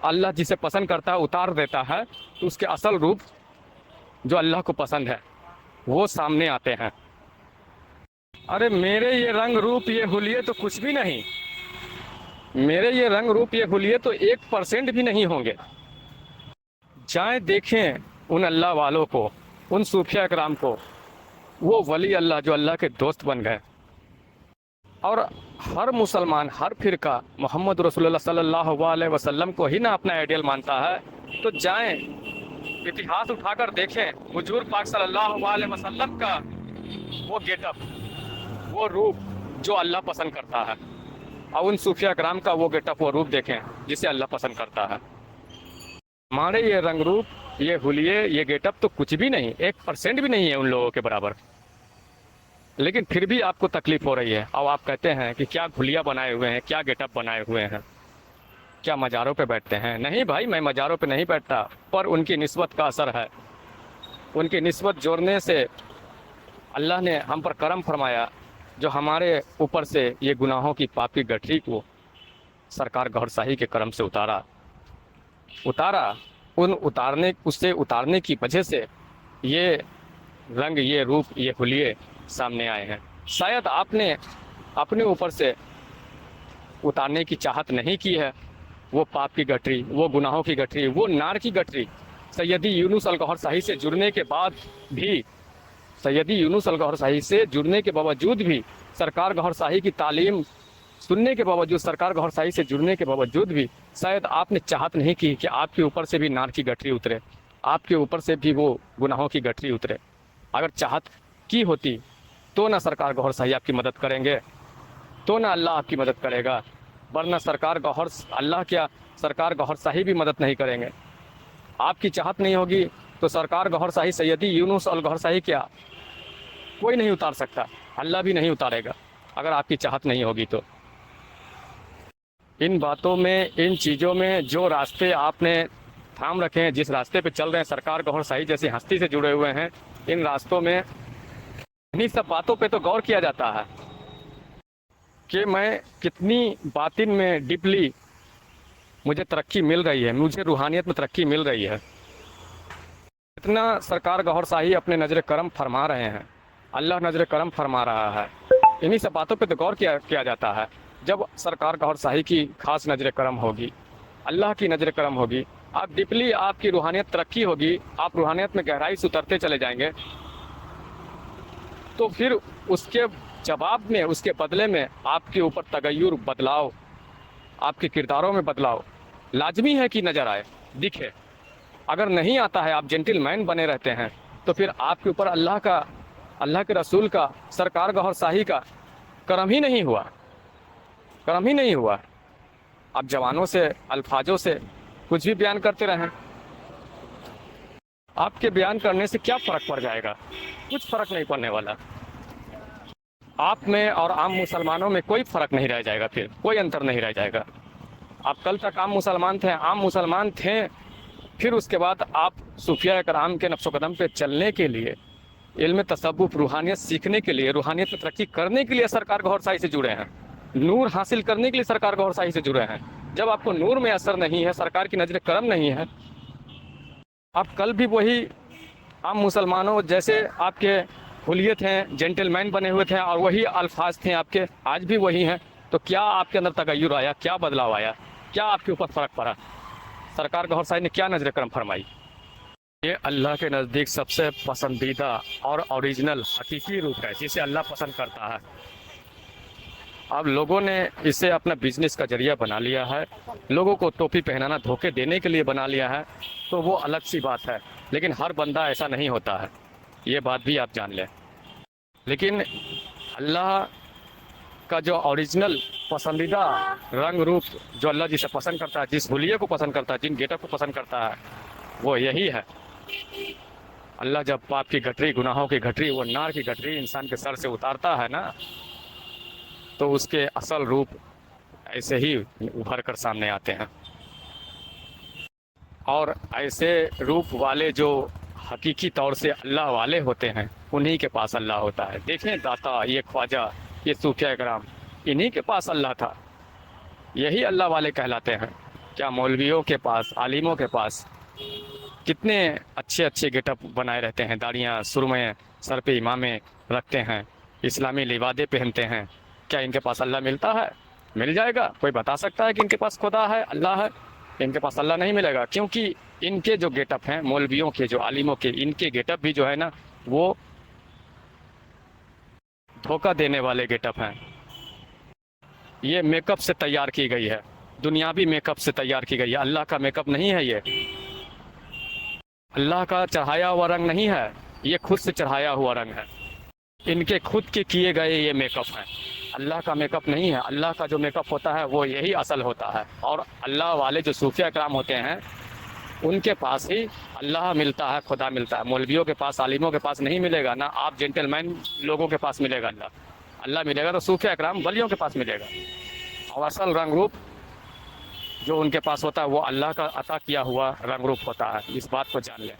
اللہ جسے پسند کرتا ہے اتار دیتا ہے تو اس کے اصل روپ جو اللہ کو پسند ہے وہ سامنے آتے ہیں۔ ارے میرے یہ رنگ روپ یہ حلیے تو کچھ بھی نہیں، میرے یہ رنگ روپ یہ حلیے تو 1% بھی نہیں ہوں گے۔ جائیں دیکھیں ان اللہ والوں کو، ان صوفیہ اکرام کو، وہ ولی اللہ جو اللہ کے دوست بن گئے۔ اور ہر مسلمان، ہر فرقہ محمد رسول اللہ صلی اللہ علیہ وسلم کو ہی نہ اپنا آئیڈیل مانتا ہے، تو جائیں اتہاس اٹھا کر دیکھیں حضور پاک صلی اللہ علیہ وسلم کا وہ گیٹ اپ، وہ روپ جو اللہ پسند کرتا ہے، اور ان صوفیہ اکرام کا وہ گیٹ اپ، وہ روپ دیکھیں جسے اللہ پسند کرتا ہے۔ ہمارے یہ رنگ روپ، یہ حلیے، یہ گیٹ اپ تو کچھ بھی نہیں، 1% بھی نہیں ہے ان لوگوں کے برابر، لیکن پھر بھی آپ کو تکلیف ہو رہی ہے اور آپ کہتے ہیں کہ کیا حلیہ بنائے ہوئے ہیں، کیا گیٹ اپ بنائے ہوئے ہیں، کیا مزاروں پہ بیٹھتے ہیں؟ نہیں بھائی، میں مزاروں پہ نہیں بیٹھتا، پر ان کی نسبت کا اثر ہے، ان کی نسبت جوڑنے سے اللہ نے ہم پر کرم فرمایا، جو ہمارے اوپر سے یہ گناہوں کی پاپ کی گٹھری کو سرکار گوھر شاہی کے کرم سے اتارا، اس سے اتارنے کی وجہ سے یہ رنگ، یہ روپ، یہ حلیے سامنے آئے ہیں۔ شاید آپ نے اپنے اوپر سے اتارنے کی چاہت نہیں کی ہے، وہ پاپ کی گٹھری، وہ گناہوں کی گٹھری، وہ نار کی گٹھری سیدی یونس الگوھر شاہی سے جڑنے کے بعد بھی، سیدی یونس الگوھر شاہی سے جڑنے کے باوجود بھی، سرکار گوھر شاہی کی تعلیم سننے کے باوجود، سرکار گوھر شاہی سے جڑنے کے باوجود بھی شاید آپ نے چاہت نہیں کی کہ آپ کے اوپر سے بھی نار کی گٹھری اترے، آپ کے اوپر سے بھی وہ گناہوں کی گٹھری اترے۔ اگر چاہت کی ہوتی تو نہ سرکار گوھر شاہی آپ کی مدد کریں گے، تو نہ اللہ آپ کی مدد کرے گا، ورنہ سرکار گوھر شاہی بھی مدد نہیں کریں گے۔ آپ کی چاہت نہیں ہوگی تو سرکار گوھر شاہی سیدی یونس الگوھر شاہی کیا کوئی نہیں اتار سکتا، اللہ بھی نہیں اتارے گا اگر آپ کی چاہت نہیں ہوگی تو۔ ان باتوں میں، ان چیزوں میں جو راستے آپ نے تھام رکھے ہیں، جس راستے پہ چل رہے ہیں، سرکار گوھر شاہی جیسی ہستی سے جڑے ہوئے ہیں، ان راستوں میں انہی سب باتوں پہ تو غور کیا جاتا ہے کہ میں کتنی باطن میں ڈیپلی مجھے ترقی مل رہی ہے، مجھے روحانیت میں ترقی مل رہی ہے، اتنا سرکار گوھر شاہی اپنے نظر کرم فرما رہے ہیں، اللہ نظر کرم فرما رہا ہے۔ انہی سب باتوں پہ تو غور کیا جاتا ہے۔ جب سرکار گوھر شاہی کی خاص نظر کرم ہوگی، اللہ کی نظر کرم ہوگی، آپ ڈیپلی، آپ کی روحانیت ترقی ہوگی، آپ روحانیت میں گہرائی سے اترتے چلے جائیں گے، تو پھر اس کے جواب میں، اس کے بدلے میں آپ کے اوپر تغیر، بدلاؤ، آپ کے کرداروں میں بدلاؤ لازمی ہے کہ نظر آئے، دکھے۔ اگر نہیں آتا ہے، آپ جینٹل مین بنے رہتے ہیں، تو پھر آپ کے اوپر اللہ کے رسول کا، سرکار گوھر شاہی کا کرم ہی نہیں ہوا، کرم ہی نہیں ہوا۔ آپ جوانوں سے، الفاظوں سے کچھ بھی بیان کرتے رہیں، آپ کے بیان کرنے سے کیا فرق پڑ جائے گا؟ کچھ فرق نہیں پڑنے والا۔ آپ میں اور عام مسلمانوں میں کوئی فرق نہیں رہ جائے گا، پھر کوئی انتر نہیں رہ جائے گا۔ آپ کل تک عام مسلمان تھے، پھر اس کے بعد آپ صوفیہ کرام کے نقش و قدم پہ چلنے کے لیے، علم تصوف، روحانیت سیکھنے کے لیے، روحانیت میں ترقی کرنے کے لیے سرکار گوھر شاہی سے جڑے ہیں، نور حاصل کرنے کے لیے سرکار گوھر شاہی سے جڑے ہیں۔ جب آپ کو نور میں اثر نہیں ہے، سرکار کی نظر کرم نہیں ہے، آپ کل بھی وہی عام مسلمانوں جیسے آپ کے حلیت ہیں، جینٹل مین بنے ہوئے تھے، اور وہی الفاظ تھے آپ کے، آج بھی وہی ہیں، تو کیا آپ کے اندر تغیر آیا؟ کیا بدلاؤ آیا؟ کیا آپ کے اوپر فرق پڑا؟ سرکار گوھر شاہی نے کیا نظر کرم فرمائی؟ یہ اللہ کے نزدیک سب سے پسندیدہ اور اوریجنل حقیقی روپ ہے، جسے اللہ پسند کرتا ہے۔ اب لوگوں نے اسے اپنا بزنس کا ذریعہ بنا لیا ہے، لوگوں کو ٹوپی پہنانا دھوکے دینے کے لیے بنا لیا ہے، تو وہ الگ سی بات ہے، لیکن ہر بندہ ایسا نہیں ہوتا ہے، یہ بات بھی آپ جان لیں۔ لیکن اللہ کا جو اوریجنل پسندیدہ رنگ روپ، جو اللہ جسے پسند کرتا ہے، جس حلیے کو پسند کرتا ہے، جن گیٹ اپ کو پسند کرتا ہے، وہ یہی ہے۔ اللہ جب پاپ کی گٹھری، گناہوں کی گٹھری، وہ نار کی گٹھری انسان کے سر سے اتارتا ہے نا، تو اس کے اصل روپ ایسے ہی ابھر کر سامنے آتے ہیں، اور ایسے روپ والے جو حقیقی طور سے اللہ والے ہوتے ہیں، انہی کے پاس اللہ ہوتا ہے۔ دیکھیں داتا، یہ خواجہ، یہ صوفیہ کرام، انہی کے پاس اللہ تھا، یہی اللہ والے کہلاتے ہیں۔ کیا مولویوں کے پاس، عالموں کے پاس کتنے اچھے اچھے گیٹ اپ بنائے رہتے ہیں، داڑیاں، سرمے، سر پہ امامے رکھتے ہیں، اسلامی لبادے پہنتے ہیں، کیا ان کے پاس اللہ ملتا ہے؟ مل جائے گا؟ کوئی بتا سکتا ہے کہ ان کے پاس خدا ہے، اللہ ہے؟ ان کے پاس اللہ نہیں ملے گا، کیونکہ ان کے جو گیٹ اپ ہیں، مولویوں کے، جو عالموں کے، ان کے گیٹ اپ بھی جو ہے نا وہ دھوکہ دینے والے گیٹ اپ ہیں۔ یہ میک اپ سے تیار کی گئی ہے، دنیاوی میک اپ سے تیار کی گئی ہے، اللہ کا میک اپ نہیں ہے، یہ اللہ کا چڑھایا ہوا رنگ نہیں ہے، یہ خود سے چڑھایا ہوا رنگ ہے، ان کے خود کے کیے گئے یہ میک اپ ہیں، اللہ کا میک اپ نہیں ہے۔ اللہ کا جو میک اپ ہوتا ہے وہ یہی اصل ہوتا ہے، اور اللہ والے جو صوفیہ کرام ہوتے ہیں ان کے پاس ہی اللہ ملتا ہے، خدا ملتا ہے، مولویوں کے پاس، عالموں کے پاس نہیں ملے گا، نہ آپ جینٹل مین لوگوں کے پاس ملے گا اللہ ملے گا تو صوفیہ کرام ولیوں کے پاس ملے گا، اور اصل رنگ روپ جو ان کے پاس ہوتا ہے وہ اللہ کا عطا کیا ہوا رنگ روپ ہوتا ہے، اس بات کو جان لیں،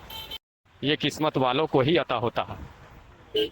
یہ قسمت والوں کو ہی عطا ہوتا ہے۔